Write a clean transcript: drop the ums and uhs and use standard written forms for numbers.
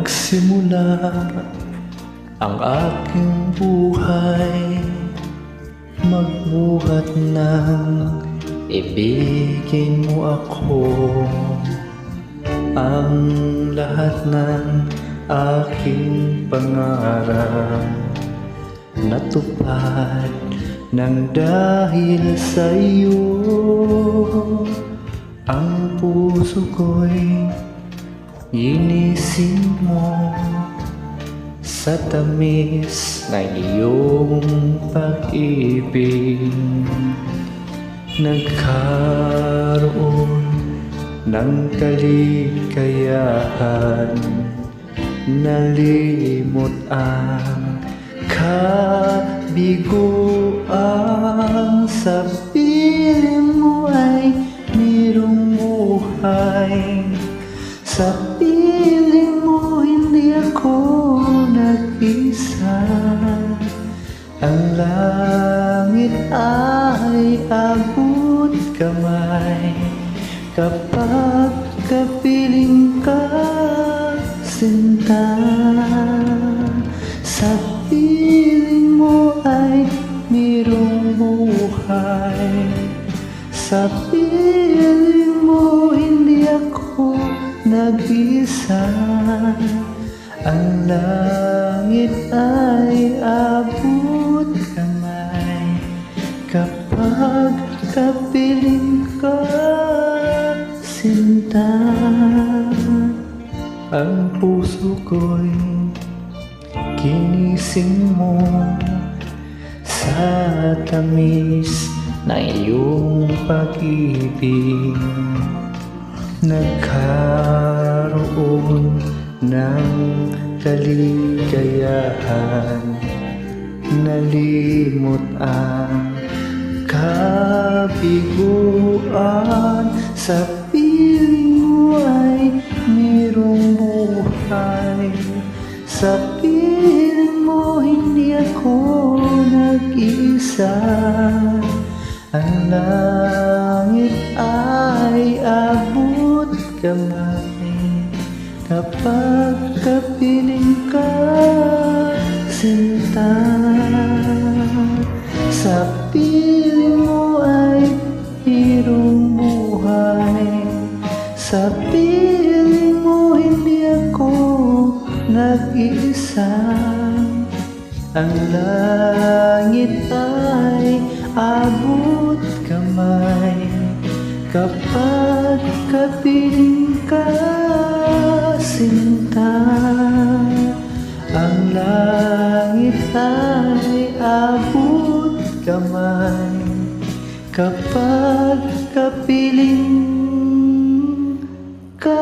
Nagsimula ang aking buhay, magbuhat ng ibigin mo ako. Ang lahat ng aking pangarap natupad nang dahil sa iyo. Ang puso ko'y inisin mo sa tamis ng iyong pag-ibig. Nagkaroon ng kaligayahan, nalimot ang kabiguan. Sa piling mo ay mayroong buhay, sa piling mo hindi ako nag-isa. Ang langit ay abot kamay kapag kapiling ka, sinta. Sa piling mo ay mayroong buhay, sa piling mo hindi ako nag-isa. Ang langit ay abot kamay kapag kapiling ka, sinta. Ang puso ko'y ginising mo sa tamis na iyong pag-ibig. Nagkaroon ng kaligayahan, nalimot ang kabiguan. Sa piling mo ay mayroong buhay, sa piling mo hindi ako nag-isa. Ang langit ay abot kamay kapag kapiling ka, sinta. Sa piling mo ay mayroong buhay, sa piling mo hindi ako nag-isa. Ang langit ay abot kamay kapag kapiling ka, sinta. Ang langit ay abot kamay kapag kapiling ka.